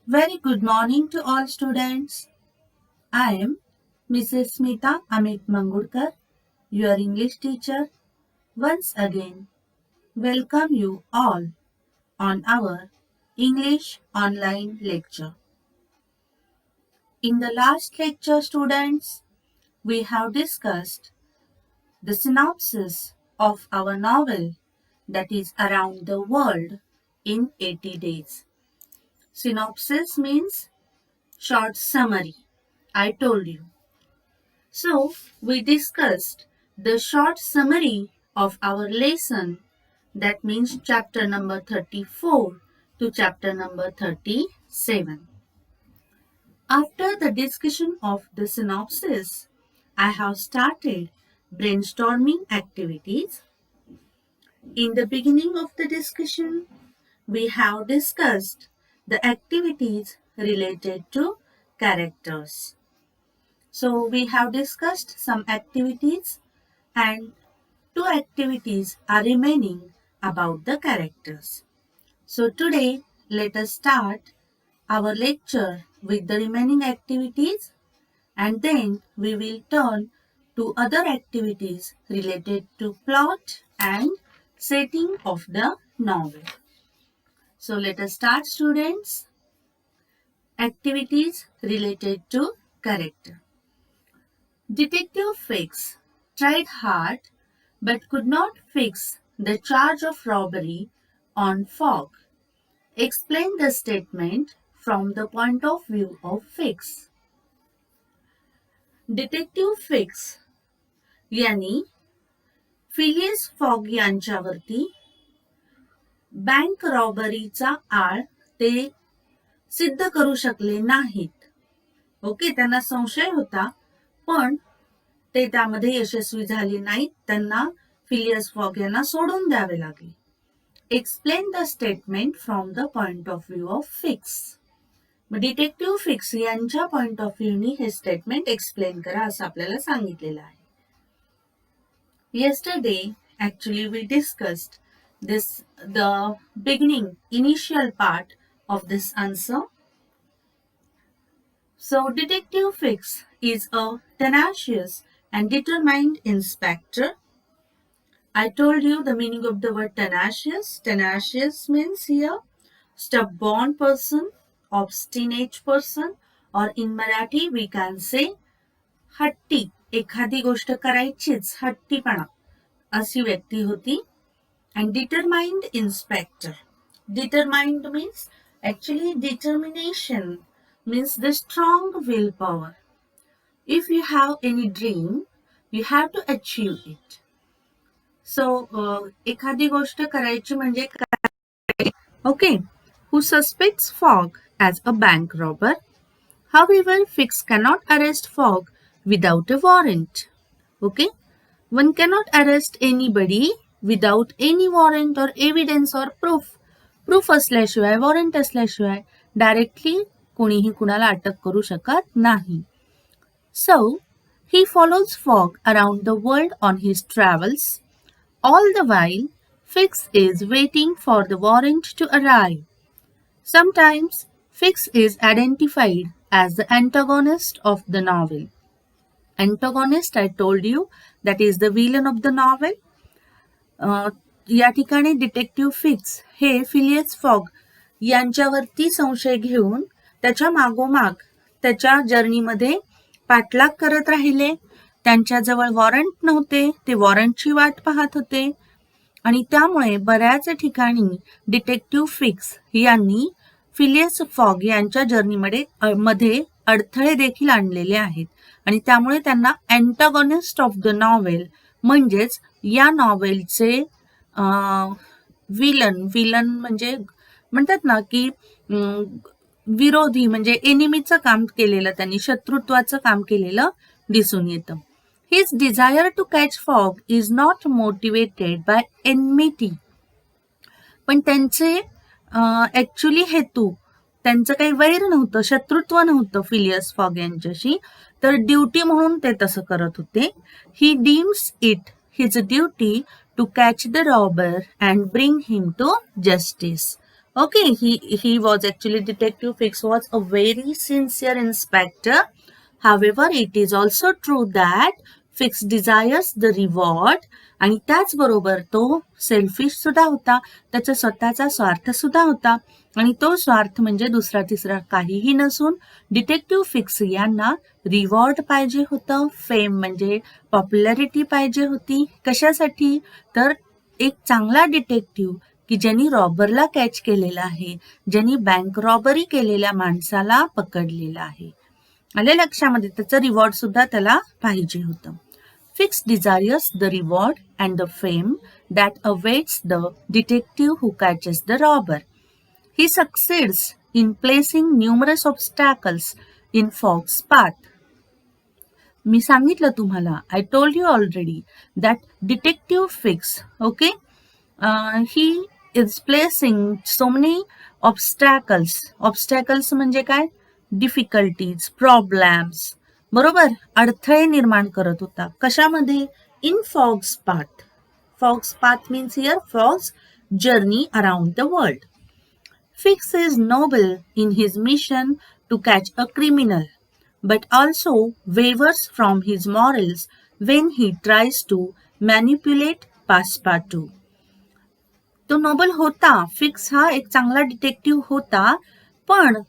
Very good morning to all students. I am Mrs. Smita Amit Mangurkar, your English teacher. Once again, welcome you all on our English online lecture. In the last lecture, students, we have discussed the synopsis of our novel that is Around the World in 80 Days. Synopsis means short summary. I told you. So, we discussed the short summary of our lesson, that means chapter number 34 to chapter number 37. After the discussion of the synopsis, I have started brainstorming activities. In the beginning of the discussion, we have discussed the activities related to characters. So, we have discussed some activities and two activities are remaining about the characters. So today, let us start our lecture with the remaining activities and then we will turn to other activities related to plot and setting of the novel. So let us start, students. Activities related to character. Detective Fix tried hard but could not fix the charge of robbery on Fogg. Explain the statement from the point of view of Fix. Detective fix यांनी Phileas fog यांच्यावरती bank रॉबरीचा आळ ते सिद्ध करू शकले नाहीत. Okay, त्यांना संशय होता पण ते त्यामध्ये यशस्वी झाले नाहीत. त्यांना फिलियस फॉग यांना सोडून द्यावे लागले. Explain the statement from the point of view of fix. Detective fix यांच्या पॉइंट ऑफ व्ह्यूनी हे स्टेटमेंट एक्सप्लेन करा असं आपल्याला सांगितलेलं आहे. Yesterday, actually, we discussed the beginning, initial part of this answer. So, Detective Fix is a tenacious and determined inspector. I told you the meaning of the word tenacious. Tenacious means here stubborn person, obstinate person, or in Marathi we can say हट्टी. एखादी गोष्ट करायचीच, हट्टीपणा अशी व्यक्ती होती. And determined inspector. Determined means actually determination means the strong will power. If you have any dream you have to achieve it. So एखादी गोष्ट करायची म्हणजे okay. Who suspects Fogg as a bank robber. However, Fix cannot arrest Fogg without a warrant. Okay? One cannot arrest anybody without any warrant or evidence or proof. Proof असल्याशिवाय, warrant असल्याशिवाय directly कोणीही कुणाला अटक करू शकत नाही. So, he follows Fogg around the world on his travels. All the while, Fix is waiting for the warrant to arrive. Sometimes, Fix is identified as the antagonist of the novel. Antagonist, I told you, that is the villain of the novel. या ठिकाणी detective fix हे Phileas fog यांच्यावरती संशय घेऊन त्याच्या मागोमाग त्याच्या जर्नीमध्ये पाठलाग करत राहिले. त्यांच्याजवळ वॉरंट नव्हते, ते वॉरंटची वाट पाहत होते आणि त्यामुळे बऱ्याच ठिकाणी डिटेक्टिव्ह फिक्स यांनी फिलियस फॉग यांच्या जर्नीमध्ये अडथळे देखील आणलेले आहेत आणि त्यामुळे त्यांना अँटागॉनिस्ट ऑफ द नॉवेल म्हणजेच या नॉवेलचे विलन म्हणजे म्हणतात ना की विरोधी म्हणजे एनिमीचं काम केलेलं, त्यांनी शत्रुत्वाचं काम केलेलं दिसून येतं. His desire to catch Fogg is not motivated by enmity. पण त्यांचे ऍक्च्युली हेतू, त्यांचं काही वैर नव्हतं, शत्रुत्व नव्हतं फिलियस फॉग यांच्याशी, तर ड्युटी म्हणून ते तसं करत होते. He deems it his duty to catch the robber and bring him to justice. Okay, he was actually Detective Fix was a very sincere inspector. However, it is also true that Fix desires the reward आणि त्याचबरोबर तो selfish सुद्धा होता. त्याचा स्वतःचा स्वार्थ सुद्धा होता आणि तो स्वार्थ म्हणजे दुसरा तिसरा काहीही नसून डिटेक्टिव्ह फिक्स यांना रिवॉर्ड पाहिजे होतं. फेम म्हणजे पॉप्युलॅरिटी पाहिजे होती. कशासाठी? तर एक चांगला डिटेक्टिव्ह की ज्यांनी रॉबरला कॅच केलेला आहे, ज्यांनी बँक रॉबरी केलेल्या माणसाला पकडलेलं आहे. आले लक्षामध्ये त्याचं रिवॉर्ड सुद्धा त्याला पाहिजे होतं. Fix desires the reward and the fame that awaits the detective who catches the robber. He succeeds in placing numerous obstacles in Fogg's path. मी सांगितलं तुम्हाला, I told you already that detective Fix, okay, he is placing so many obstacles. Obstacles म्हणजे काय? Difficulties, problems, बरोबर, अडथळे निर्माण करत होता. कशामध्ये? In fogs path. Fogs path means here fogs journey around the world. Fix is noble in his mission to catch a criminal, but also wavers from his morals when he tries to manipulate Passepartout. तो Nobel होता, fix हा एक चांगला detective होता, पण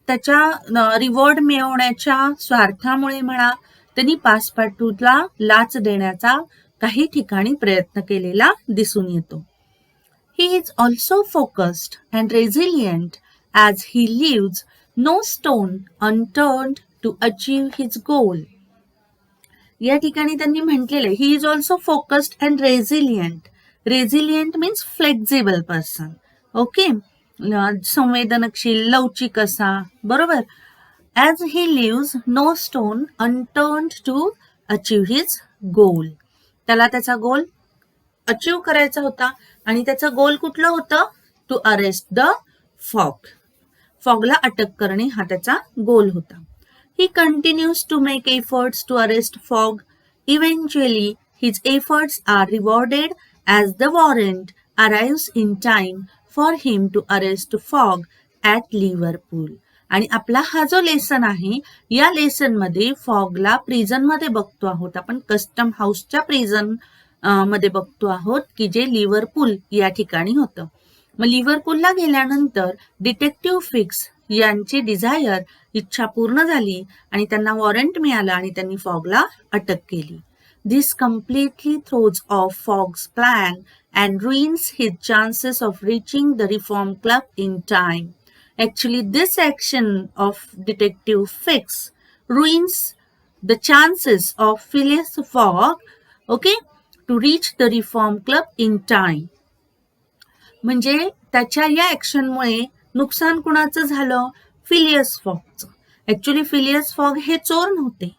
त्याच्या reward मिळवण्याच्या स्वार्थामुळे म्हणा त्यांनी पासपार्टूला लाच देण्याचा काही ठिकाणी प्रयत्न केलेला दिसून येतो. He is also focused and resilient as he leaves no stone unturned to achieve his goal. या ठिकाणी त्यांनी म्हटलेलं आहे, he is also focused and resilient. Resilient means flexible person. Okay, संवेदनशील, लवचिक असा, बरोबर. As he leaves no stone unturned to achieve his goal. त्याला त्याचा गोल अचीव करायचा होता आणि त्याचं गोल कुठलं होतं? To arrest the Fogg. फॉगला अटक करणे हा त्याचा गोल होता. He continues to make efforts to arrest Fogg. Eventually his efforts are rewarded as the warrant arrives in time for him to arrest Fogg at Liverpool. आणि आपला हा जो लेसन आहे, या लेसनमध्ये फॉगला प्रिझनमध्ये बघतो आहोत आपण, कस्टम हाऊसच्या प्रिझन मध्ये बघतो आहोत की जे लिव्हरपूल या ठिकाणी होतं. मग लिव्हरपूलला गेल्यानंतर डिटेक्टिव्ह फिक्स यांची डिझायर, इच्छा पूर्ण झाली आणि त्यांना वॉरंट मिळालं आणि त्यांनी फॉगला अटक केली. This completely throws off Fogg's plan and ruins his chances of reaching the Reform Club in time. Actually, this action of Detective Fix ruins the chances of Phileas Fogg, okay, to reach the Reform Club in time. म्हणजे त्याच्या या ऍक्शनमुळे नुकसान कुणाचं झालं? Phileas फॉगचं. Actually Phileas fog हे चोर नव्हते,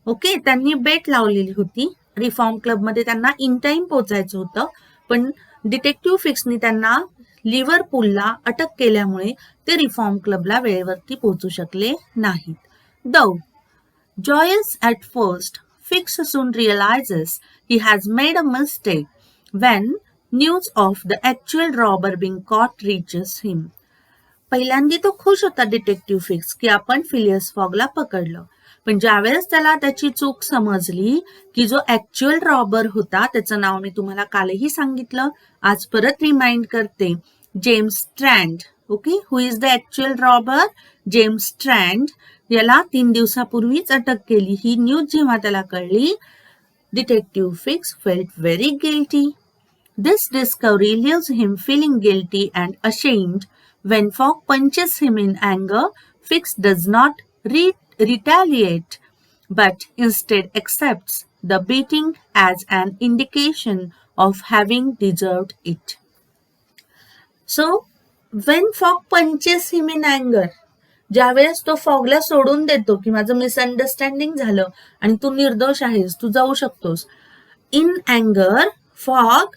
okay, त्यांनी बेट लावलेली होती. रिफॉर्म क्लबमध्ये त्यांना इन टाइम पोहोचायचं होतं, पण डिटेक्टिव्ह फिक्सनी त्यांना लिव्हरपूलला अटक केल्यामुळे ते रिफॉर्म क्लबला वेळेवरती पोहोचू शकले नाहीत. दो joyous at first, Fix soon realizes he has made a mistake when news of the actual robber being caught reaches him. पहिल्यांदा तो खुश होता डिटेक्टिव्ह फिक्स की आपण फिलियस फॉगला पकडलं, पण ज्यावेळेस त्याला त्याची चूक समजली की जो ऍक्च्युअल रॉबर होता, त्याचं नाव मी तुम्हाला कालही सांगितलं, आज परत रिमाइंड करते, James strand. Okay, who is the actual robber? James strand. याला 3 दिवसापूर्वीच अटक केली. ही न्यूज जेव्हा त्याला कळली, detective fix felt very guilty. This discovery leaves him feeling guilty and ashamed. When Fogg punches him in anger, Fix does not retaliate, but instead accepts the beating as an indication of having deserved it. So, when Fogg punches him in anger, ज्यावेळेस तो फॉगला सोडून देतो की माझं misunderstanding झालं आणि तू निर्दोष आहेस, तू जाऊ शकतोस. इन अँगर, Fogg,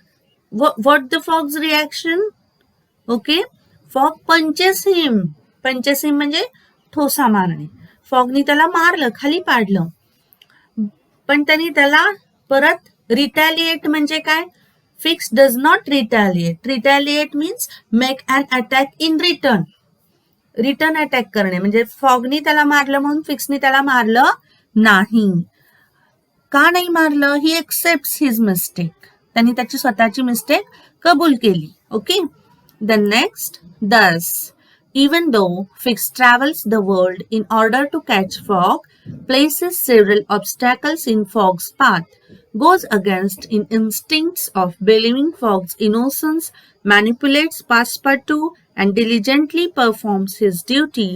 what the Fog's reaction? Okay, Fogg punches him. Punches him म्हणजे ठोसा मारणे. फॉगनी त्याला मारलं, खाली पाडलं, पण त्यांनी त्याला परत रिटॅलिएट म्हणजे काय? Fix does not retaliate. Retaliate means make an attack in return. Return attack करणे म्हणजे फॉगनी त्याला मारलं म्हणून फिक्सनी त्याला मारलं नाही. का नाही मारलं? ही एक्सेप्ट्स हिज मिस्टेक. त्यांनी त्याची स्वतःची मिस्टेक कबूल केली. ओके. द नेक्स्ट दस. Even though Fix travels the world in order to catch Fog, places several obstacles in Fog's path, goes against in instincts of believing Fog's innocence, manipulates Passepartout, and diligently performs his duty,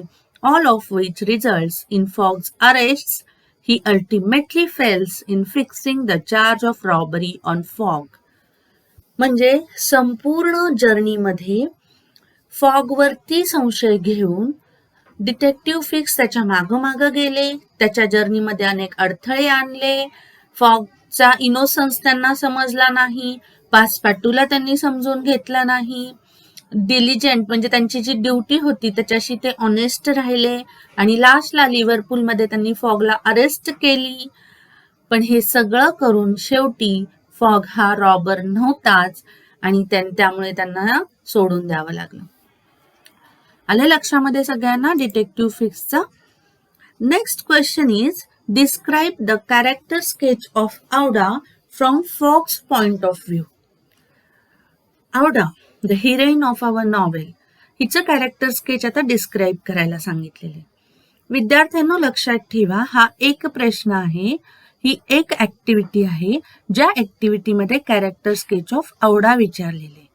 all of which results in Fog's arrests, he ultimately fails in fixing the charge of robbery on Fog. म्हणजे संपूर्ण जर्नीमध्ये फॉगवरती संशय घेऊन detective fix त्याच्या मागोमागं गेले, त्याच्या जर्नीमध्ये अनेक अडथळे आणले, फॉगचा इनोसन्स त्यांना समजला नाही, पासपाटूला त्यांनी समजून घेतला नाही, डिलिजंट म्हणजे त्यांची जी ड्युटी होती त्याच्याशी ते ऑनेस्ट राहिले आणि लास्टला लिव्हरपूलमध्ये त्यांनी फॉगला अरेस्ट केली. पण हे सगळं करून शेवटी फॉग हा रॉबर नव्हताच आणि त्यामुळे त्यांना सोडून द्यावं लागलं. आलं लक्षामध्ये सगळ्यांना डिटेक्टिव्ह फिक्सचा. Next question is describe the character sketch of Aouda from Fogg's point of view. Aouda the heroine of our novel, हिचं कॅरेक्टर स्केच आता डिस्क्राईब करायला सांगितलेले. विद्यार्थ्यांनो लक्षात ठेवा, हा एक प्रश्न आहे, ही एक ऍक्टिव्हिटी आहे ज्या ऍक्टिव्हिटीमध्ये कॅरेक्टर स्केच ऑफ औडा विचारलेले.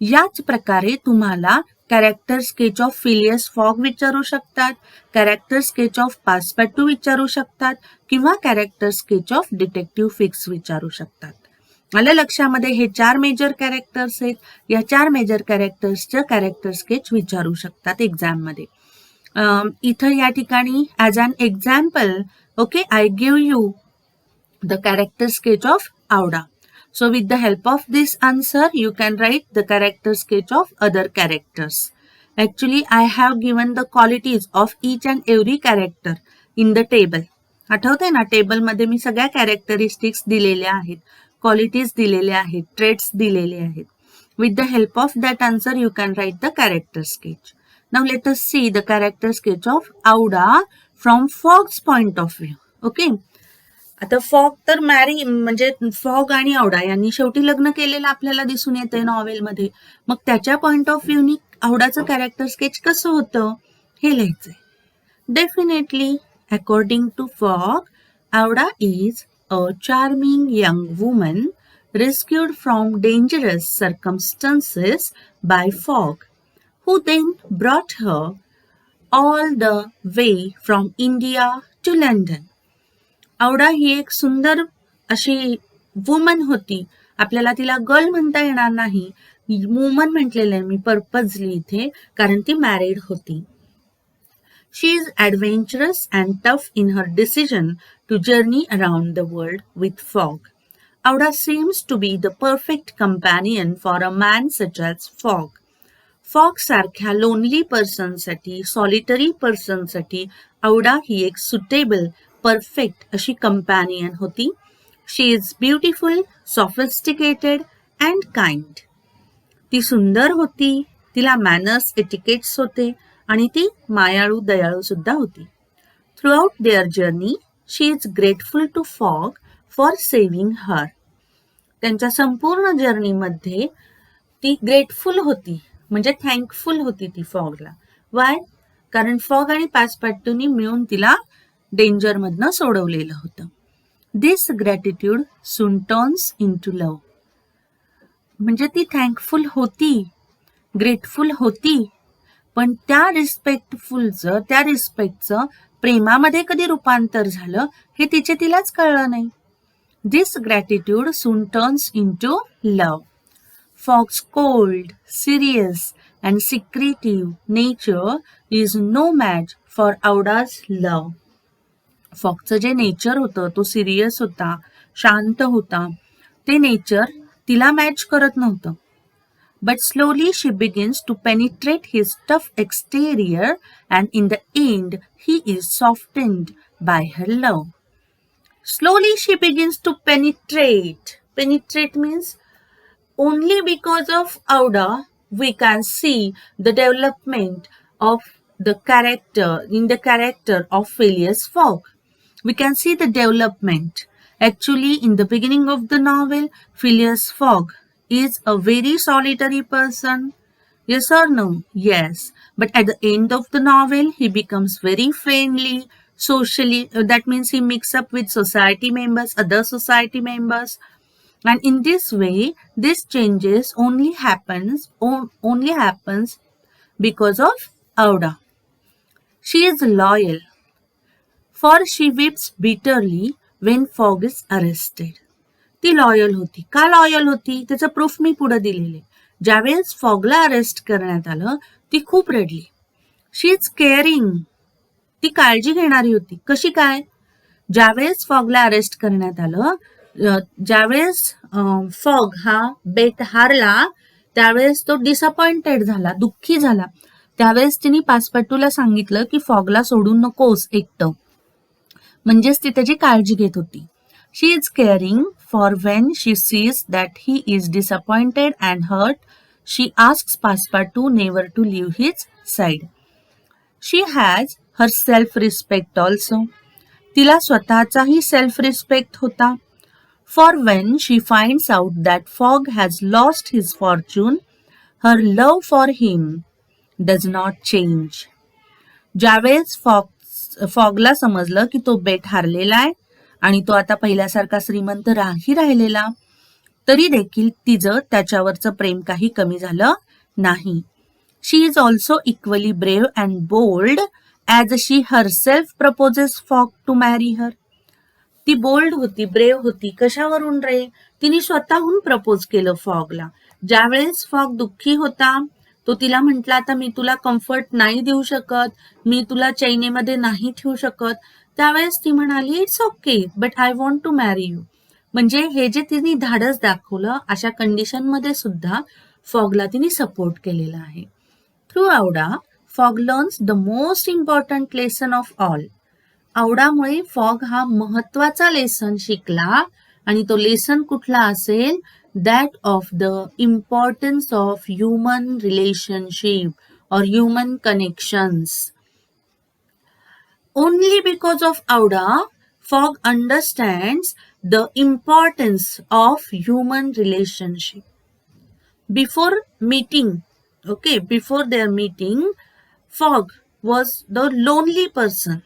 याच प्रकारे तुम्हाला character sketch of Phileas fog विचारू शकतात, कॅरेक्टर स्केच ऑफ पासपाटू विचारू शकतात किंवा character sketch of detective fix विचारू शकतात. आलं लक्षामध्ये, हे 4 मेजर कॅरेक्टर्स आहेत. या 4 मेजर कॅरेक्टर्सचं कॅरेक्टर स्केच विचारू शकतात एक्झाम मध्ये. इथं या ठिकाणी as an example, okay, I give you the character sketch of Auda. So with the help of this answer, you can write the character sketch of other characters. Actually, I have given the qualities of each and every character in the table. आठवतंय ना, table मध्ये मी सगळ्या characteristics दिलेल्या आहेत, qualities दिलेल्या आहेत, traits दिलेले आहेत. With the help of that answer, you can write the character sketch. Now let us see the character sketch of Auda from Fog's point of view. Okay. आता fog तर मॅरी म्हणजे फॉग आणि औडा यांनी शेवटी लग्न केलेलं आपल्याला दिसून येतंय नॉवेलमध्ये. मग त्याच्या पॉइंट ऑफ व्ह्यूनी औडाचं कॅरेक्टर स्केच कसं होतं हे लिहायचंय. Definitely according to Fogg, Aouda is a charming young woman rescued from dangerous circumstances by Fog, who then brought her all the way from India to London. औडा ही एक सुंदर अशी वुमन होती. आपल्याला तिला गर्ल म्हणता येणार नाही, वुमन म्हटलेलं आहे मी पर्पजली इथे, कारण ती मॅरिड होती. She is adventurous and tough in her decision to journey around the world with Fogg. Aouda seems to be the perfect companion for a man such as Fog. Fogg सारख्या lonely पर्सनसाठी, solitary पर्सनसाठी औडा ही एक suitable, perfect अशी companion होती. She is beautiful, sophisticated and kind. ती सुंदर होती, तिला मॅनर्स, एटिकेट्स होते आणि ती मायाळू, दयाळू सुद्धा होती. Throughout their journey she is grateful to Fogg for saving her. त्यांच्या संपूर्ण जर्नीमध्ये ती ग्रेटफुल होती, म्हणजे थँकफुल होती ती फॉगला. वाय? कारण फॉग आणि पासपाटूनी मिळून तिला डेंजरमधनं सोडवलेलं होतं. This gratitude soon turns into love. म्हणजे ती थँकफुल होती, ग्रेटफुल होती, पण त्या रिस्पेक्टचं प्रेमामध्ये कधी रूपांतर झालं हे तिलाच कळलं नाही. This gratitude soon turns into love. Fog's cold, serious and secretive nature is no match for Auda's love. फॉगचं जे नेचर होतं तो सिरियस होता, शांत होता, ते नेचर तिला मॅच करत नव्हतं. But slowly she begins to penetrate his tough exterior and in the end he is softened by her love. Slowly she begins to penetrate. Penetrate means only because of Auda we can see the development of the character in the character of Phileas Fogg. We can see the development. Actually, in the beginning of the novel, Phileas Fogg is a very solitary person. Yes or no? Yes. But at the end of the novel, he becomes very friendly, socially. That means he mix up with society members, other society members. And in this way, this changes only happens because of Auda. She is loyal, for she weeps bitterly when Fogg is arrested. ती loyal होती. का loyal होती? त्याचं proof मी पुढे दिलेले. ज्यावेळेस फॉगला arrest करण्यात आलं ती खूप रडली. शी इज केअरिंग. ती काळजी घेणारी होती. कशी काय? ज्यावेळेस फॉगला अरेस्ट करण्यात आलं, ज्यावेळेस फॉग हा बेट हारला त्यावेळेस तो डिसअपॉइंटेड झाला, दुःखी झाला. त्यावेळेस तिने पासपाटूला सांगितलं की फॉगला सोडून नकोस एकटं. म्हणजेच ती त्याची काळजी घेत होती. She is caring, for when she sees that he is disappointed and hurt, she asks Passepartout never to leave his side. She has her self-respect also. तिला स्वतःचाही self-respect होता. For when she finds out that Fogg has lost his fortune, her love for him does not change. ज्यावेळेस फॉगला समजलं की तो बेट हारलेला आहे आणि तो आता पहिल्यासारखा श्रीमंत राहिलेला, तरी देखील तिचं त्याच्यावरचं प्रेम काही कमी झालं नाही. She is also equally brave and bold as she herself proposes Fogg to marry her. ती बोल्ड होती, ब्रेव्ह होती. कशावरून रे? तिने स्वतःहून प्रपोज केलं फॉगला. ज्यावेळेस फॉग दुःखी होता तो तिला म्हटला, आता मी तुला कम्फर्ट नाही देऊ शकत, मी तुला चैनीमध्ये नाही ठेवू शकत. त्यावेळेस ती म्हणाली, it's okay but I want to marry you. म्हणजे हे जे तिने धाडस दाखवलं, अशा कंडिशनमध्ये सुद्धा फॉगला तिने सपोर्ट केलेला आहे. Through Aouda Fogg learns the most important lesson of all. आवडामुळे फॉग हा महत्वाचा लेसन शिकला आणि तो लेसन कुठला असेल? That of the importance of human relationship or human connections. Only because of Auda, Fogg understands the importance of human relationship. Before meeting, before their meeting, Fogg was the lonely person.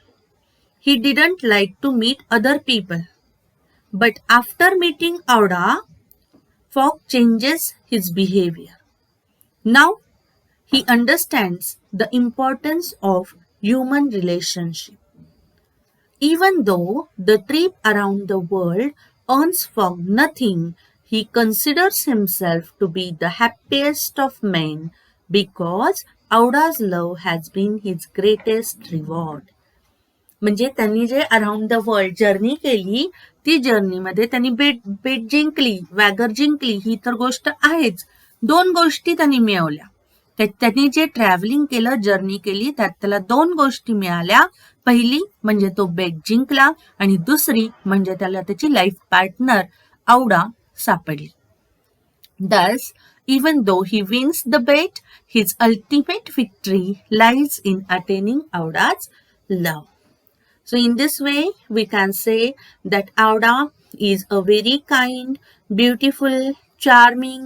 He didn't like to meet other people. But after meeting Auda, Fogg changes his behavior. Now he understands the importance of human relationship. Even though the trip around the world earns Fogg nothing, he considers himself to be the happiest of men because Auda's love has been his greatest reward. म्हणजे त्यांनी जे around the world journey केली, ती जर्नीमध्ये त्यांनी बेट जिंकली, वॅगर जिंकली, ही तर गोष्ट आहेच. 2 गोष्टी त्यांनी मिळवल्या. त्यांनी जे ट्रॅव्हलिंग केलं, जर्नी केली, त्यात त्याला 2 गोष्टी मिळाल्या. पहिली म्हणजे तो बेट जिंकला आणि दुसरी म्हणजे त्याला त्याची लाईफ पार्टनर औडा सापडली. Thus, even though he wins the bet, his ultimate victory lies in attaining Auda's love. So in this way, we can say that Auda is a very kind, beautiful, charming,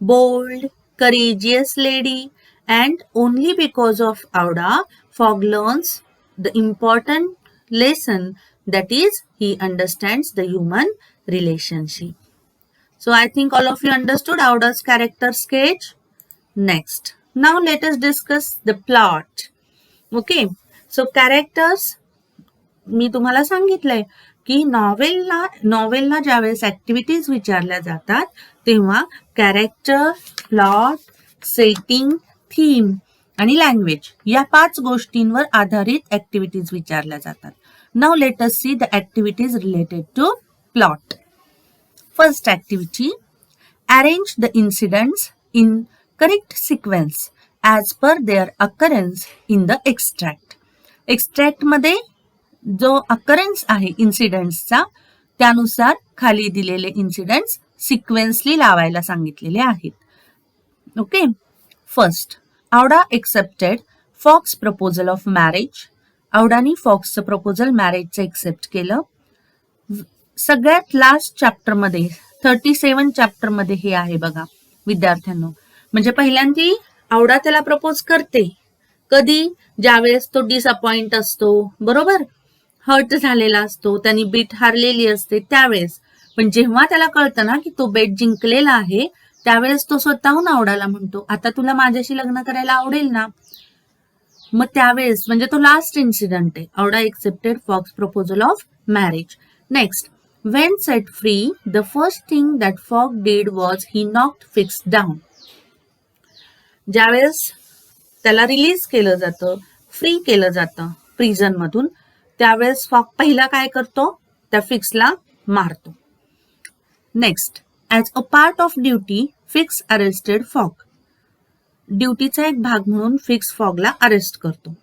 bold, courageous lady, and only because of Auda, Fogg learns the important lesson, that is, he understands the human relationship. So I think all of you understood Auda's character sketch. Next, now let us discuss the plot. Okay, so characters. मी तुम्हाला सांगितलंय की नॉवेलला ज्यावेळेस activities विचारल्या जातात तेव्हा character, plot, setting, theme आणि language या 5 गोष्टींवर आधारित ऍक्टिव्हिटीज विचारल्या जातात. Now let us see the activities related to plot. First activity, arrange the incidents in correct sequence as per their occurrence in the extract. एक्स्ट्रॅक्टमध्ये जो अकरन्स आहे इन्सिडेंट्सचा त्यानुसार खाली दिलेले इन्सिडेंट्स सिक्वेन्सली लावायला सांगितलेले आहेत. Okay. First, Auda accepted Fox's proposal of marriage. औडानी फॉक्सचं प्रपोजल मॅरेजचं एक्सेप्ट केलं. सगळ्यात लास्ट चॅप्टरमध्ये 37 चॅप्टरमध्ये हे आहे बघा विद्यार्थ्यांनो. म्हणजे पहिल्यांदी औडा त्याला प्रपोज करते. कधी? ज्यावेळेस तो डिसअपॉइंट असतो, बरोबर, हर्ट झालेला असतो, त्यांनी बेट हारलेली असते त्यावेळेस. पण जेव्हा त्याला कळतं ना की तो बेट जिंकलेला आहे, त्यावेळेस तो स्वतःहून औडाला म्हणतो, आता तुला माझ्याशी लग्न करायला आवडेल ना. मग त्यावेळेस म्हणजे तो लास्ट इन्सिडेंट आहे. Aouda accepted Fox proposal of marriage. Next, when set free, the first thing that Fogg did was he knocked Fix down. ज्यावेळेस त्याला रिलीज केलं जातं, फ्री केलं जातं प्रिझन मधून, त्यावेळेस फॉग पहिला काय करतो? त्या फिक्सला मारतो. Next, as a part of duty Fix arrested Fogg. ड्युटीचा एक भाग म्हणून फिक्स फॉगला अरेस्ट करतो.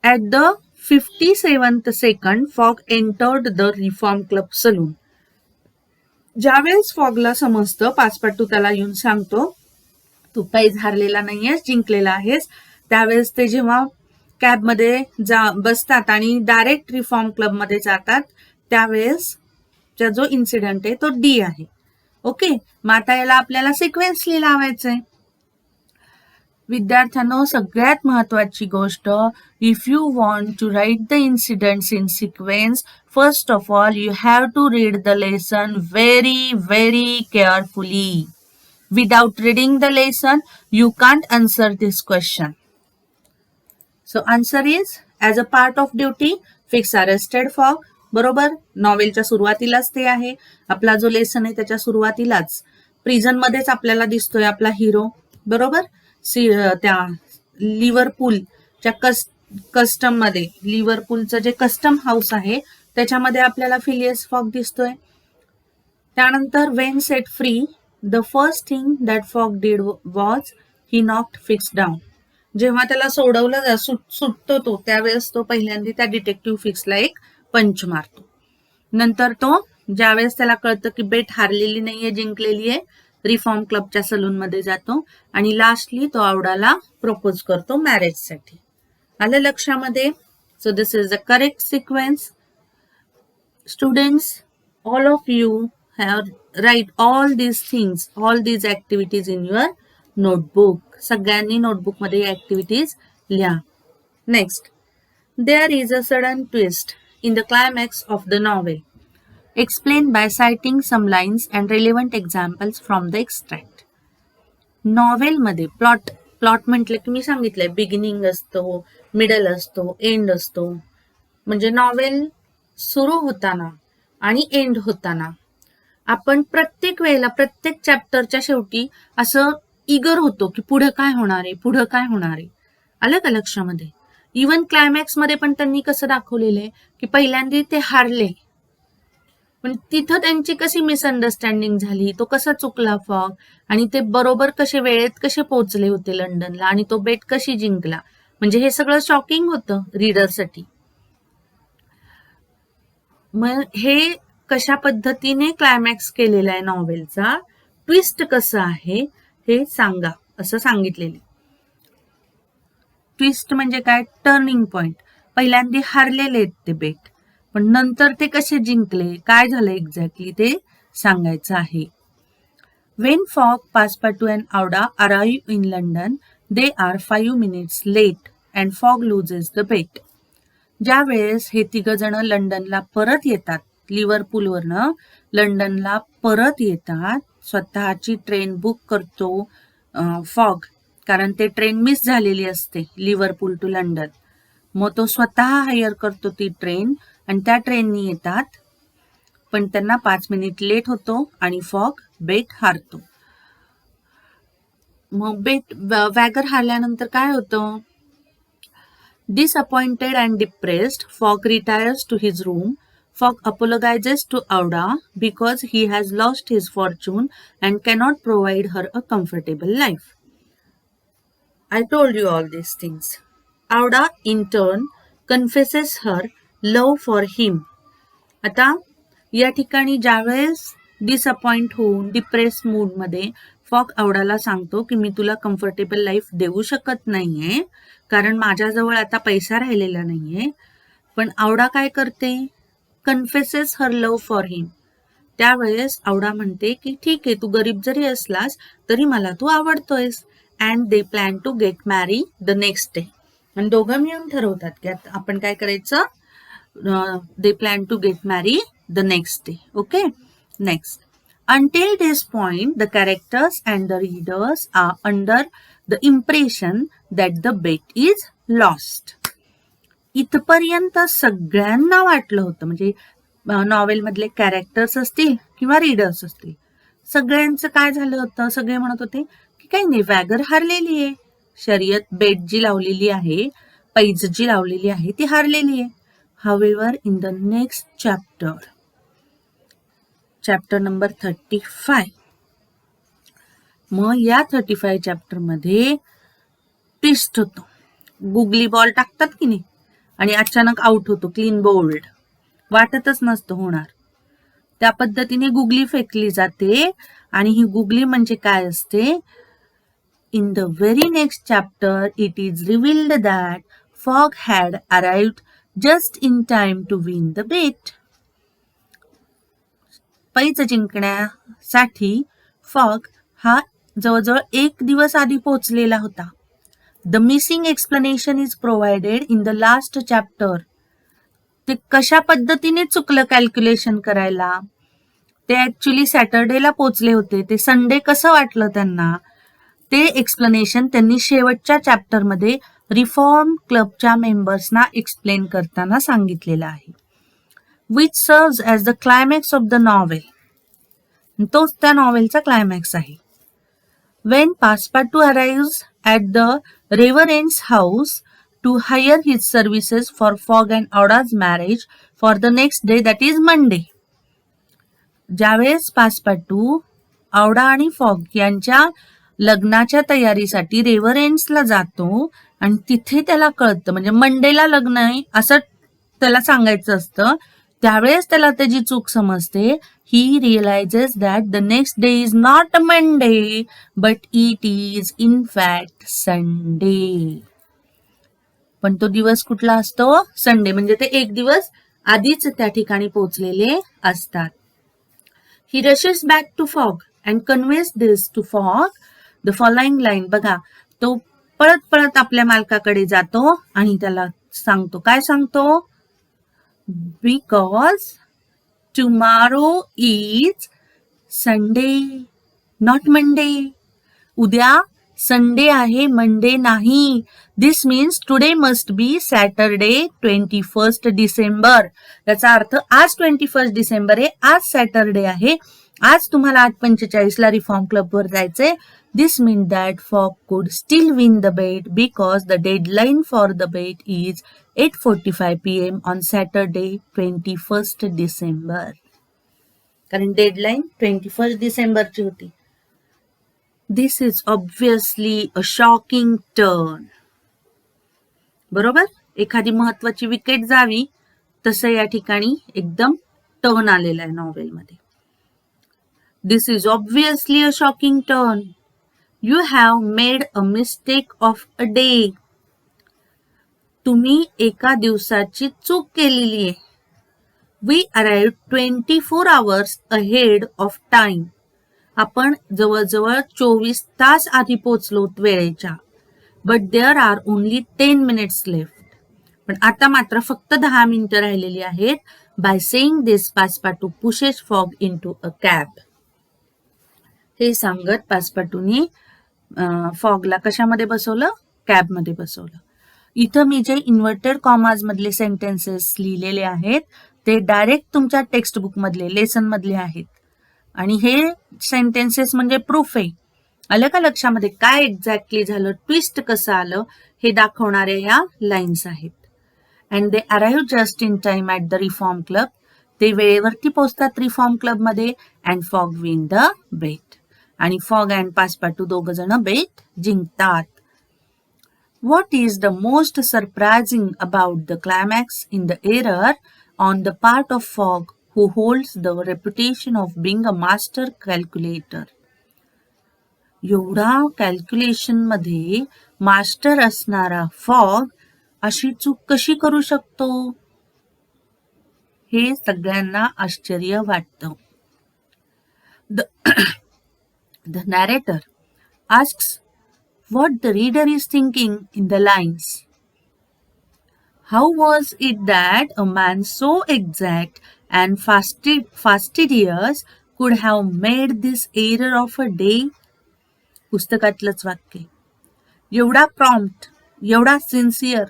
At the 57th second, Fogg entered the Reform Club saloon. ज्यावेळेस फॉगला समजतं, पाचपाटू त्याला येऊन सांगतो, तू काहीच हारलेला नाहीयेस, जिंकलेला आहेस, त्यावेळेस ते जेव्हा कॅबमध्ये बसतात आणि डायरेक्ट रिफॉर्म क्लबमध्ये जातात, त्यावेळेस जो इन्सिडेंट आहे तो डी आहे. ओके. मग आता याला आपल्याला सिक्वेन्सली लावायचंय. विद्यार्थ्यांनो, सगळ्यात महत्वाची गोष्ट, if you want to write the incidents in sequence, first of all you have to read the lesson very very carefully. Without reading the lesson, you can't answer this question. So answer is, as a part of duty, Fix arrested Fogg. बरोबर, नॉवेलच्या सुरुवातीलाच ते आहे. आपला जो lesson आहे त्याच्या सुरुवातीलाच prison मध्येच आपल्याला दिसतोय आपला हिरो, बरोबर. त्या लिव्हरपूलच्या कस्टम मध्ये, लिव्हरपूलचं जे कस्टम हाऊस आहे त्याच्यामध्ये आपल्याला फिलियस फॉग दिसतोय. त्यानंतर Wien set free, the first thing that Fogg did was he knocked Fix down. जेव्हा त्याला सोडवलं सुटतो तो, त्यावेळेस तो पहिल्यांदा त्या डिटेक्टिव्ह फिक्सला एक पंच मारतो. नंतर तो ज्यावेळेस त्याला कळतं की बेट हारलेली नाहीये, जिंकलेली आहे, रिफॉर्म क्लबच्या सलून मध्ये जातो आणि लास्टली तो औडाला प्रपोज करतो मॅरेजसाठी. आलं लक्षामध्ये? So this is the correct sequence. Students, all of you write all these things, all these activities in your notebook. सगळ्यांनी नोटबुक मध्ये ऍक्टिव्हिटीज लिहा. Next, there is a sudden twist in the climax of the novel. Explain by citing some lines and relevant examples from the extract. Novel मध्ये plot म्हटलं की मी सांगितलंय, beginning असतो, middle असतो, end असतो. म्हणजे नॉवेल सुरू होताना आणि एंड होताना आपण प्रत्येक वेळेला, प्रत्येक चॅप्टरच्या शेवटी असं इगर होतो की पुढे काय होणार आहे, पुढे काय होणार आहे. आलं का लक्षामध्ये? इवन क्लायमॅक्स मध्ये पण त्यांनी कसं दाखवलेलं आहे की पहिल्यांदा ते हारले, पण तिथं त्यांची कशी मिसअंडरस्टँडिंग झाली, तो कसा चुकला फॉग, आणि ते बरोबर कसे वेळेत कसे पोहोचले होते लंडनला, आणि तो बेट कशी जिंकला. म्हणजे हे सगळं शॉकिंग होतं रीडरसाठी. मग हे कशा पद्धतीने क्लायमॅक्स केलेला आहे नॉवेलचा, ट्विस्ट कसं आहे हे सांगा असं सांगितलेले. ट्विस्ट म्हणजे काय? Turning point. पहिल्यांदा हारलेले आहेत ते बेट, पण नंतर ते कसे जिंकले, काय झालं एक्झॅक्टली ते सांगायचं आहे. When Fogg, Passepartout and Aouda arrive in London, they are 5 minutes late and Fogg loses the bet. ज्या वेळेस हे तिघ जण लंडनला परत येतात, लिव्हरपूलवरनं लंडनला परत येतात, स्वतःची ट्रेन बुक करतो फॉग, कारण ते ट्रेन मिस झालेली असते लिव्हरपूल टू लंडन. मग तो स्वतः हायर करतो ती ट्रेन आणि त्या ट्रेननी येतात, पण त्यांना 5 मिनिट लेट होतो आणि फॉग बेट हारतो. मग बेट वॅगर हारल्यानंतर काय होतं? Disappointed and depressed, Fogg retires to his room. Fogg apologizes to Auda because he has lost his fortune and cannot provide her a comfortable life. I told you all these things. Auda in turn confesses her love for him. आता या ठिकाणी ज्यावेळेस disappoint होऊन depress मूडमध्ये fog औडाला सांगतो की मी तुला comfortable life देऊ शकत नाहीये कारण माझ्याजवळ आता पैसा राहिलेला नाहीये. पण औडा काय करते? कन्फेसेस हर लव्ह फॉर हिम. त्यावेळेस औडा म्हणते की ठीक आहे, तू गरीब जरी असलास तरी मला तू आवडतोयस. And they plan to get marry the next day. आणि दोघं मिळून ठरवतात की आता आपण काय करायचं. They plan to get marry the next day. Okay, next. Until this point, the characters and the readers are under the impression that the bet is lost. इथपर्यंत सगळ्यांना वाटलं होतं, म्हणजे नॉवेलमधले कॅरेक्टर्स असतील किंवा रीडर्स असतील, सगळ्यांचं काय झालं होतं, सगळे म्हणत होते की काही नाही, वॅगर हारलेली आहे. शर्यत बेट जी लावलेली आहे, पैज जी लावलेली आहे ती हारलेली आहे. However in the next chapter number 35, मग या 35 चॅप्टर मध्ये ट्विस्ट होतो. गुगली बॉल टाकतात की नाही आणि अचानक आउट होतो, क्लीन बोल्ड, वाटतच नसतं होणार. त्या पद्धतीने गुगली फेकली जाते. आणि ही गुगली म्हणजे काय असते? In the very next chapter it is revealed that Fogg had arrived just in time to win the bet. पैज जिंकण्यासाठी फॉग हा जवळजवळ 1 दिवस आधी पोहोचलेला होता. The missing explanation is provided in the last chapter. ते कशा पद्धतीने चुकलं कॅल्क्युलेशन करायला? ते ऍक्च्युली सॅटर्डेला पोचले होते, ते संडे कसं वाटलं त्यांना, ते एक्सप्लेनेशन त्यांनी शेवटच्या चॅप्टरमध्ये रिफॉर्म क्लबच्या मेंबर्सना एक्सप्लेन करताना सांगितलेलं आहे. Which serves as the climax of the novel. तोच त्या नॉवेलचा क्लायमॅक्स आहे. When Passepartout arrives at the Reverend's house to hire his services for Fogg and Auda's marriage for the next day, that is Monday. ज्यावेळेस पासपाटू औडा आणि fog यांच्या लग्नाच्या तयारीसाठी रेव्हरंड्सला जातो आणि तिथे त्याला कळतं, म्हणजे मंडेला लग्न आहे असं त्याला सांगायचं असतं, त्यावेळेस त्याला त्याची चूक समजते. He realises that the next day is not Monday but it is in fact Sunday. पण तो दिवस कुठला असतो? संडे. म्हणजे ते 1 दिवस आधीच त्या ठिकाणी पोहोचलेले असतात. He rushes back to Fogg and conveys this to Fogg. The following line बघा, तो पळत पळत आपल्या मालकाकडे जातो आणि त्याला सांगतो, काय सांगतो? Because tomorrow is Sunday not Monday. उद्या संडे आहे, मंडे नाही. This means today must be Saturday 21 December. याचा अर्थ आज 21 डिसेंबर आहे, आज सॅटरडे आहे, आज तुम्हाला 8:45 ला रिफॉर्म क्लबवर जायचंय. This mean that Fogg could still win the bet because the deadline for the bet is 8:45 PM on Saturday 21 December. कारण डेडलाईन 21 डिसेंबरची होती. This is obviously a shocking turn. बरोबर, एखादी महत्वाची विकेट जावी तसं या ठिकाणी एकदम टर्न आलेला आहे नॉवेलमध्ये. This is obviously a shocking turn. You have made a mistake of a day. तुम्ही एका दिवसाची चूक केलेली आहे. We arrived 24 hours ahead of time. आपण जवळजवळ 24 तास आधी पोहोचलो वेळेच्या. But there are only 10 minutes left. पण आता मात्र फक्त 10 मिनिटं राहिलेली आहेत. By saying this Passepartout pushes Fogg into a cab. हे सांगत पासपाटूने फॉगला कशामध्ये बसवलं? कॅबमध्ये बसवलं. इथं मी जे इन्व्हर्टेड कॉमाज मधले सेंटेन्सेस लिहिलेले आहेत ते डायरेक्ट तुमच्या टेक्स्टबुक मधले, लेसन मधले आहेत. आणि हे सेंटेन्सेस म्हणजे प्रूफ आहे. आलं का लक्षामध्ये काय एक्झॅक्टली झालं, ट्विस्ट कसं आलं हे दाखवणाऱ्या या लाईन्स आहेत. And they arrive just in time at the Reform club. ते वेळेवरती पोहोचतात रिफॉर्म क्लब मध्ये. अँड फॉग विन द बेट. आणि फॉग अँड पासपाटू 2 जण बेट जिंकतात. What is the most surprising about the climax in the error on the part of fog who holds the reputation of being a master calculator. एवढा calculation मध्ये master असणारा fog अशी चूक कशी करू शकतो, हे सगळ्यांना आश्चर्य वाटतं. The narrator asks what the reader is thinking in the lines. How was it that a man so exact and fastidious could have made this error of a day? पुस्तकातलंच वाक्य. एवढा प्रॉम्प्ट, एवढा सिन्सिअर,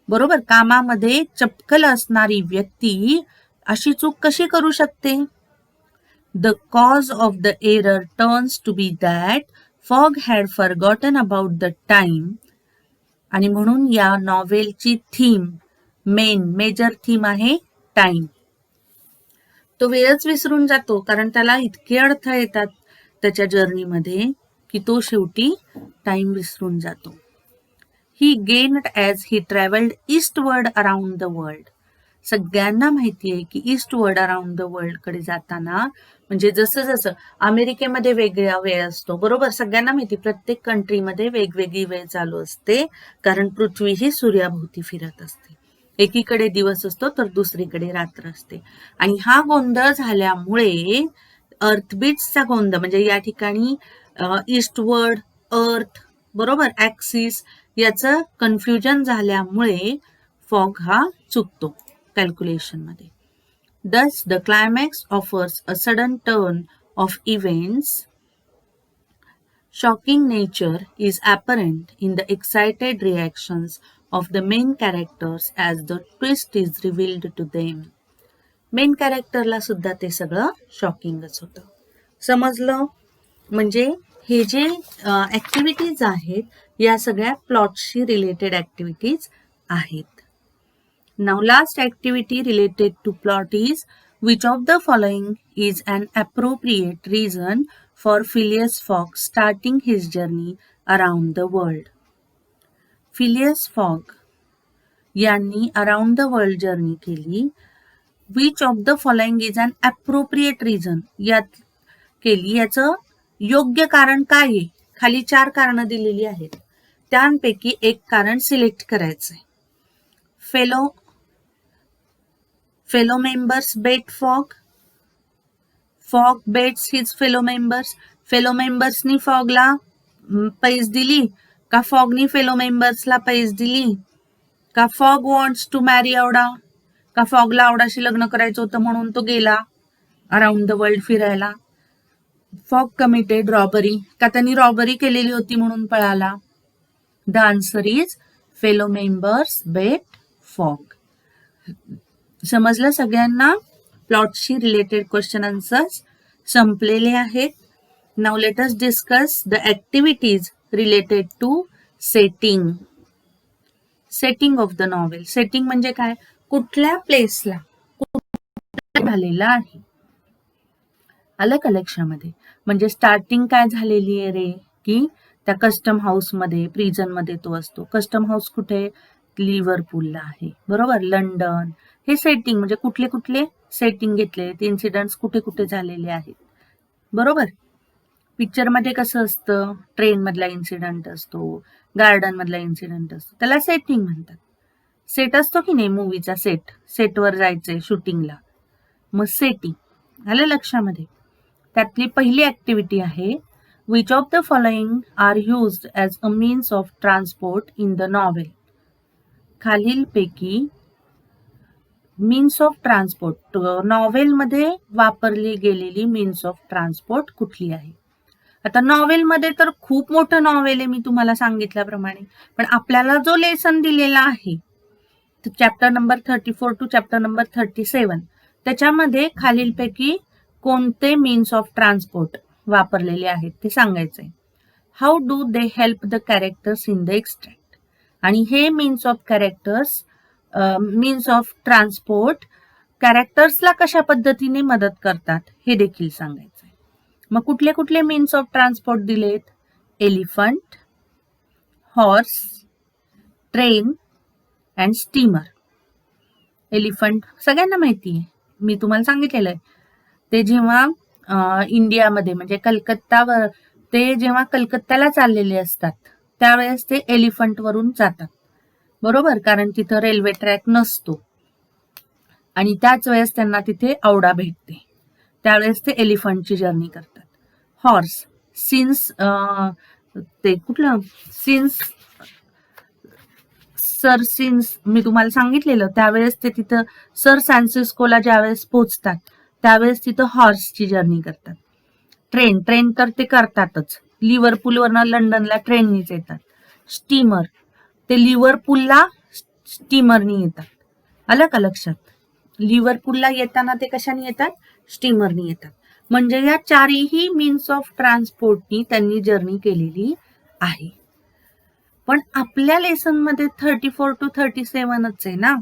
बरोबर, कामामध्ये चपकल असणारी व्यक्ती अशी चूक कशी करू शकते? The cause of the error turns to be that Fogg had forgotten about the time. आणि म्हणून या नॉवेलची थीम, मेजर थीम आहे टाइम. तो वेळच विसरून जातो, कारण त्याला इतके अडथळे येतात त्याच्या जर्नीमध्ये की तो शेवटी टाइम विसरून जातो. He gained as he traveled eastward around the world. सगळ्यांना माहिती आहे की ईस्टवर्ड अराउंड द वर्ल्ड कडे जाताना, म्हणजे जसं जसं अमेरिकेमध्ये वेगळा वेळ असतो, बरोबर, सगळ्यांना माहिती, प्रत्येक कंट्रीमध्ये वेगवेगळी वेळ चालू असते, कारण पृथ्वी ही सूर्याभोवती फिरत असते. एकीकडे दिवस असतो तर दुसरीकडे रात्र असते. आणि हा गोंधळ झाल्यामुळे अर्थबीट्सचा गोंधळ, म्हणजे या ठिकाणी ईस्टवर्ड, अर्थ, बरोबर, ऍक्सिस, याचं कन्फ्युजन झाल्यामुळे फॉग हा चुकतो कॅल्क्युलेशन मध्ये. Thus, the climax offers a sudden turn of events. Shocking nature is apparent in the excited reactions of the main characters as the twist is revealed to them. Main कॅरेक्टरला सुद्धा ते सगळं शॉकिंगच होतं. समजलं? म्हणजे हे जे ऍक्टिव्हिटीज आहेत, या सगळ्या प्लॉटशी रिलेटेड ऍक्टिव्हिटीज आहेत. Now last activity related to plot is, which of the following is an appropriate reason for Phileas Fogg starting his journey around the world? Phileas Fogg यांनी अराउंड द वर्ल्ड जर्नी केली. Which of the following is an appropriate reason? यात केली, याचं योग्य कारण काय आहे? खाली 4 कारणं दिलेली आहेत, त्यांपैकी एक कारण सिलेक्ट करायचंय. Fellow members bet Fogg. Fogg bets his fellow members. Fellow members नी फॉगला पैस दिली का फॉगनी फेलो मेंबर्सला पैस दिली? का फॉग वॉन्ट्स टू मॅरी औडा, का फॉगला औडाशी लग्न करायचं होतं म्हणून तो गेला अराउंड द वर्ल्ड फिरायला? फॉग कमिटेड रॉबरी, का त्यांनी रॉबरी केलेली होती म्हणून पळाला? The answer is fellow members bet Fogg. समजलं सगळ्यांना? प्लॉटशी रिलेटेड क्वेश्चन आन्सर्स संपलेले आहेत. Now let us discuss the activities related to setting. Setting of the novel. Setting म्हणजे काय? कुठल्या प्लेसला झालेला आहे. आलं का लक्षामध्ये? म्हणजे स्टार्टिंग काय झालेली आहे रे, की त्या कस्टम हाऊस मध्ये, प्रिझन मध्ये तो असतो. कस्टम हाऊस कुठे? लिव्हरपूलला आहे, बरोबर, लंडन. हे सेटिंग म्हणजे कुठले कुठले सेटिंग घेतले, ते इन्सिडेंट्स कुठे कुठे झालेले आहेत, बरोबर. पिक्चर मध्ये कसं असतं, ट्रेन मधला इन्सिडेंट असतो, गार्डन मधला इन्सिडेंट असतो, त्याला सेटिंग म्हणतात. सेट असतो की नाही मूवीचा, सेटवर जायचंय शूटिंगला, मग सेटिंग. आलं लक्षामध्ये? त्यातली पहिली ऍक्टिव्हिटी आहे, which of the following are used as a means of transport in the novel. खालीलपैकी मीन्स ऑफ ट्रान्सपोर्ट नॉवेलमध्ये वापरली गेलेली मीन्स ऑफ ट्रान्सपोर्ट कुठली आहे? आता नॉवेलमध्ये तर खूप मोठं नॉवेल आहे, मी तुम्हाला सांगितल्याप्रमाणे, पण आपल्याला जो लेसन दिलेला आहे chapter number 34 to chapter number 37, त्याच्यामध्ये खालीलपैकी कोणते मीन्स ऑफ ट्रान्सपोर्ट वापरलेले आहेत ते सांगायचंय. How do they help the characters in the extract. आणि हे मीन्स ऑफ ट्रान्सपोर्ट कॅरेक्टर्सला कशा पद्धतीने मदत करतात हे देखील सांगायचंय. मग कुठले कुठले मीन्स ऑफ ट्रान्सपोर्ट दिलेत? Elephant, horse, train and steamer. Elephant सगळ्यांना माहिती आहे, मी तुम्हाला सांगितलेलं आहे. ते जेव्हा इंडियामध्ये म्हणजे कलकत्तावर ते जेव्हा कलकत्त्याला चाललेले असतात त्यावेळेस ते एलिफंटवरून जातात, बरोबर, कारण तिथं रेल्वे ट्रॅक नसतो आणि त्याच वेळेस त्यांना तिथे औडा भेटते, त्यावेळेस ते एलिफंटची जर्नी करतात. हॉर्स सिन्स ते कुठलं सिन्स मी तुम्हाला सांगितलेलं त्यावेळेस ते तिथं सर फ्रान्सिस्कोला ज्यावेळेस पोहोचतात त्यावेळेस तिथं हॉर्सची जर्नी करतात. ट्रेन तर ते करतातच, लिव्हरपूलवरनं लंडनला ट्रेननीच येतात. स्टीमर ते लिव्हरपूलला स्टीमरनी येतात. आलं का लक्षात? लिव्हरपूलला येताना ते कशाने येतात? स्टीमरनी येतात. म्हणजे या चारही मीन्स ऑफ ट्रान्सपोर्टनी त्यांनी जर्नी केलेली आहे. पण आपल्या लेसन मध्ये 34 to 37च आहे ना,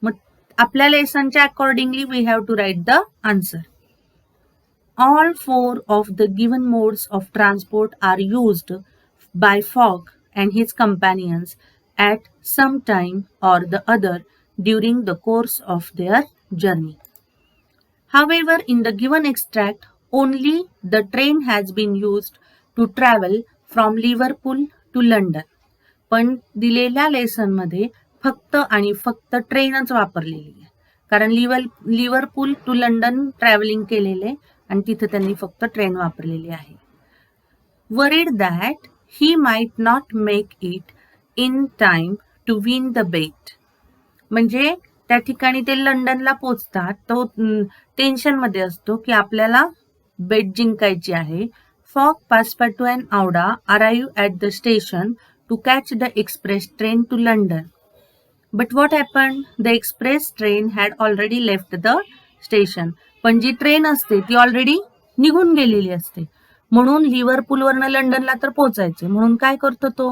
मग आपल्या लेसनच्या accordingly we have to write the answer. All four of the given modes of transport are used by Fogg and his companions at some time or the other during the course of their journey. However, in the given extract, only the train has been used to travel from Liverpool to London. पण दिलेल्या lesson मध्ये फक्त आणि फक्त ट्रेनच वापरलेली आहे, कारण Liverpool to London travelling केलेले आणि तिथे त्यांनी फक्त ट्रेन वापरलेली आहे. Worried that he might not make it in time to win the bet. म्हणजे त्या ठिकाणी ते लंडनला पोचतात तो टेन्शन मध्ये असतो की आपल्याला बेट जिंकायची आहे. Fogg Passepartout and Aouda arrive at the station to catch the express train to London. But what happened? The express train had already left the station. पण जी ट्रेन असते ती ऑलरेडी निघून गेलेली असते, म्हणून लिव्हरपूलवरनं लंडनला तर पोहोचायचे, म्हणून काय करतो तो?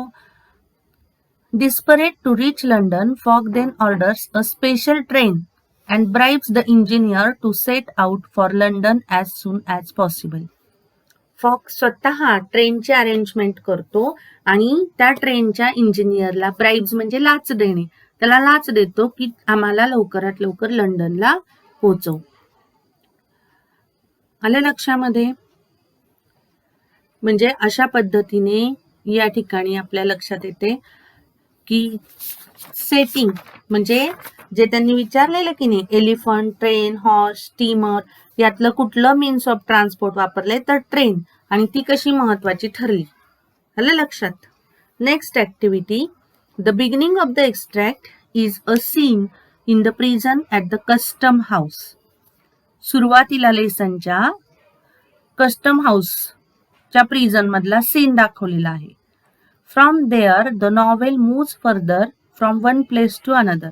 Desperate to reach London, Fogg then orders a special train and bribes the engineer to set out for London as soon as possible. Fog स्वतः ट्रेनची अरेंजमेंट करतो आणि त्या ट्रेनच्या इंजिनियरला ब्राइब्स म्हणजे लाच देणे, त्याला लाच देतो की आम्हाला लवकरात लवकर लंडनला पोहोचव. आलं लक्षामध्ये? म्हणजे अशा पद्धतीने या ठिकाणी आपल्या लक्षात येते की सेटिंग म्हणजे जे त्यांनी विचारलेलं की नाही, एलिफंट, ट्रेन, हॉर्स, स्टीमर यातलं कुठलं मीन्स ऑफ ट्रान्सपोर्ट वापरले, तर ट्रेन, आणि ती कशी महत्वाची ठरली. आलं लक्षात? Next activity. The beginning of the extract is a scene in the prison at the custom house. सुरुवातीला लेसनच्या कस्टम हाऊसच्या प्रिझन मधला सीन दाखवलेला आहे. From there the novel moves further from one place to another.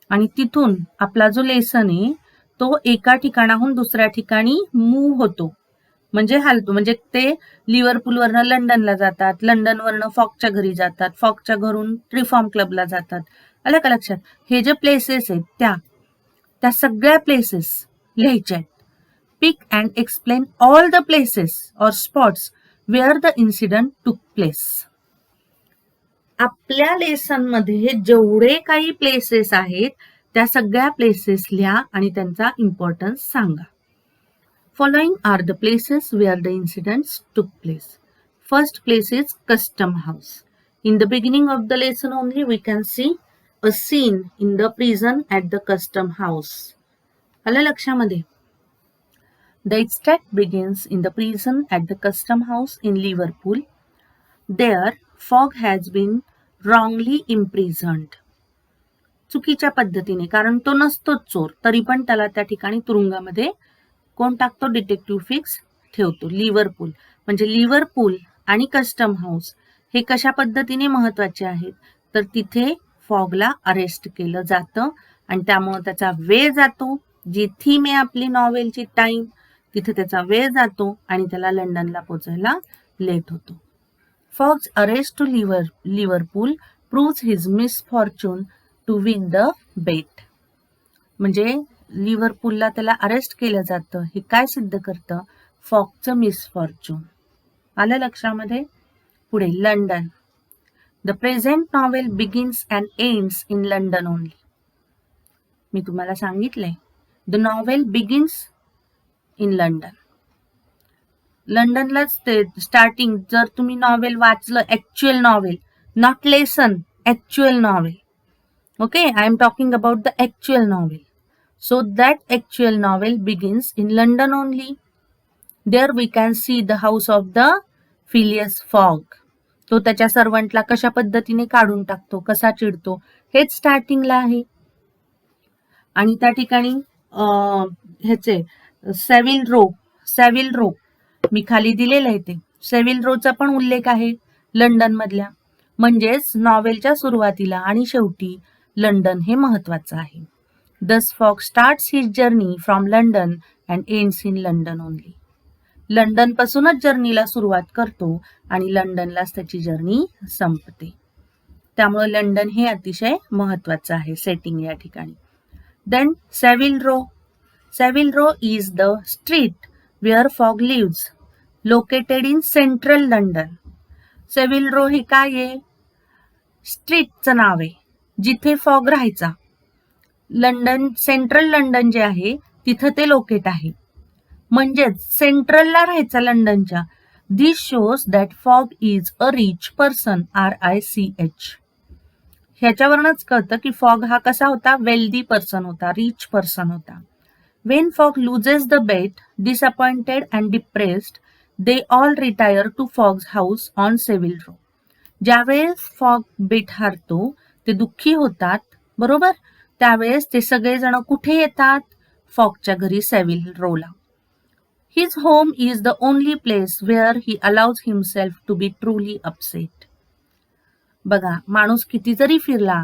आणि तिथून आपला जो लेसन आहे तो एका ठिकाणाहून दुसऱ्या ठिकाणी मूव्ह होतो, म्हणजे हालतो. म्हणजे ते लिव्हरपूलवरनं लंडनला जातात, लंडनवरनं फॉगच्या घरी जातात, फॉगच्या घरून रिफॉर्म क्लबला जातात. आलं का लक्षात? हे जे प्लेसेस आहेत त्या सगळ्या प्लेसेस लिहायच्या आहेत. Pick and explain all the places or spots where the incident took place. आपल्या लेसन मध्ये जेवढे काही प्लेसेस आहेत त्या सगळ्या प्लेसेस लिहा आणि त्यांचा इम्पॉर्टन्स सांगा. Following are the places where the incidents took place. First place is custom house. In the beginning of the lesson only we can see a scene in the prison at the custom house. आलं लक्षामध्ये? The extract begins in the prison at the custom house in Liverpool. There, Fogg has been wrongly imprisoned. चुकीच्या पद्धतीने, कारण तो नसतोच चोर, तरी पण त्याला त्या ठिकाणी तुरुंगामध्ये कोण टाकतो? डिटेक्टिव्ह फिक्स ठेवतो. लिव्हरपूल म्हणजे लिव्हरपूल आणि कस्टम हाऊस हे कशा पद्धतीने महत्वाचे आहेत, तर तिथे फॉगला अरेस्ट केलं जातं आणि त्यामुळे त्याचा वेळ जातो. जी थीम आहे आपली नॉवेलची टाइम, तिथे त्याचा वेळ जातो आणि त्याला लंडनला पोहोचायला लेट होतो. Fogg's arrest to Liverpool proves his misfortune to win the bet. म्हणजे लिव्हरपूलला त्याला अरेस्ट केलं जातं हे काय सिद्ध करतं? फॉगचं मिसफॉर्च्यून. आलं लक्षामध्ये? पुढे London. The present novel begins and ends in London only. मी तुम्हाला सांगितलंय The novel begins in London. लंडनलाच ते स्टार्टिंग. जर तुम्ही नॉवेल वाचलं, actual novel, not lesson, actual novel. Okay, I am talking about the actual novel. So that actual novel begins in London only. There we can see the house of the Phileas Fogg. तो त्याच्या सर्वंटला कशा पद्धतीने काढून टाकतो, कसा चिडतो, हेच स्टार्टिंगला आहे. आणि त्या ठिकाणी ह्याचे सेव्हिल रो मी खाली दिलेलं आहे, ते सेव्हिल रोचा पण उल्लेख आहे लंडन मधल्या. म्हणजेच नॉवेलच्या सुरुवातीला आणि शेवटी लंडन हे महत्वाचं आहे. Thus Fogg starts his journey from London and ends in London only. London पासूनच जर्नीला सुरुवात करतो आणि लंडनलाच त्याची जर्नी संपते. त्यामुळे लंडन हे अतिशय महत्वाचं आहे सेटिंग या ठिकाणी. Then Savile Row is the street where Fogg lives, located in central London. Savile Row हे काय आहे? स्ट्रीटचं नाव आहे जिथे फॉग राहायचा. लंडन, सेंट्रल लंडन जे आहे तिथं ते लोकेट आहे. म्हणजेच सेंट्रलला राहायचा लंडनच्या. This shows that Fogg is a rich person, RICH. ह्याच्यावरूनच कळतं की फॉग हा कसा होता? वेल्दी पर्सन होता, रिच पर्सन होता. When Fogg loses the bet, disappointed and depressed, they all retire to Fogg's house on Savile Row. ज्यावेळेस Fogg bet हारतो, ते दुःखी होतात, बरोबर? त्यावेळेस ते सगळेजण कुठे येतात? फॉगच्या घरी, सेव्हिल रोला. His home is the only place where he allows himself to be truly upset. बघा, माणूस किती जरी फिरला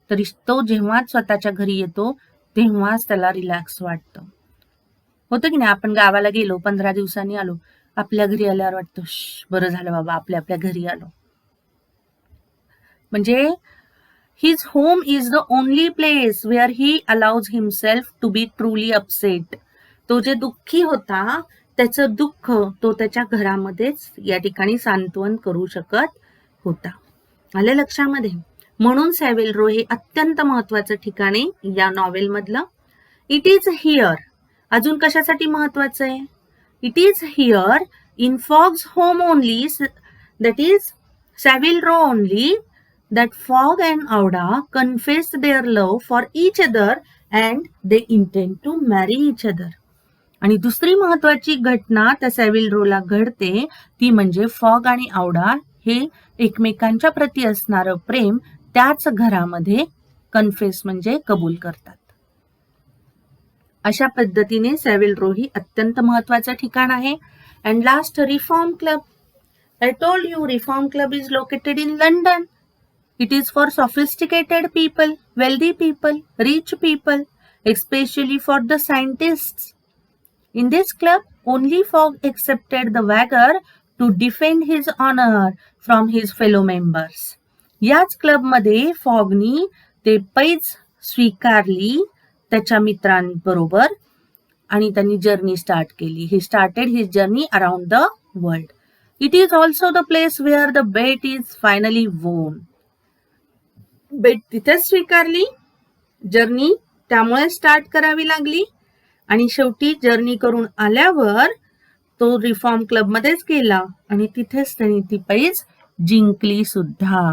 तरी तो जेव्हा स्वतःच्या घरी येतो तेव्हाच त्याला रिलॅक्स वाटतं. होतं की नाही? आपण गावाला गेलो, 15 दिवसांनी आलो, आपल्या घरी आल्यावर वाटतं बरं झालं बाबा आपल्या घरी आलो. म्हणजे his home is the only place where he allows himself to be truly upset. तो जे दुःखी होता त्याचं दुःख तो त्याच्या घरामध्येच या ठिकाणी सांत्वन करू शकत होता. आलं लक्षामध्ये? म्हणून सेव्हिल रो हे अत्यंत महत्वाचं ठिकाण आहे या नॉवेल मधलं. इट इज हिअर, अजून कशासाठी महत्वाचं आहे? It is here in Fogg's home only, that is Savile Row only, that Fogg and Auda confess their love for each other and they intend to marry each other. आणि दुसरी महत्वाची घटना त्या सेव्हिल रोला घडते ती म्हणजे फॉग आणि औडा हे एकमेकांच्या प्रती असणारं प्रेम त्याच घरामध्ये कन्फेस म्हणजे कबूल करतात. अशा पद्धतीने सेव्हिल रो ही अत्यंत महत्वाचं ठिकाण आहे. And last, reform club. I told you reform club is located in London. It is for sophisticated people, wealthy people, rich people, especially for the scientists. In this club, only Fogg accepted the wager to defend his honor from his fellow members. याच क्लबमध्ये फॉगनी ते पैज स्वीकारली त्याच्या मित्रांबरोबर आणि त्यांनी journey start केली. He started his journey around the world. It is also the place where the bet is finally won. बेट तिथेच स्वीकारली, जर्नी त्यामुळे स्टार्ट करावी लागली आणि शेवटी जर्नी करून आल्यावर तो रिफॉर्म क्लब मध्येच गेला आणि तिथेच त्यांनी ती पैज जिंकली सुद्धा.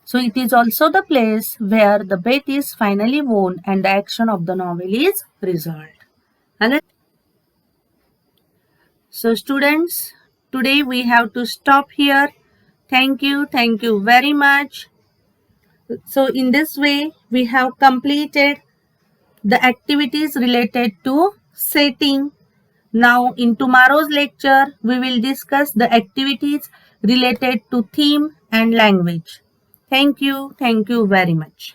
So it is also the place where the bet is finally won and the action of the novel is resolved. So students, today we have to stop here. Thank you very much. So in this way we have completed the activities related to setting. Now in tomorrow's lecture we will discuss the activities related to theme and language. Thank you very much.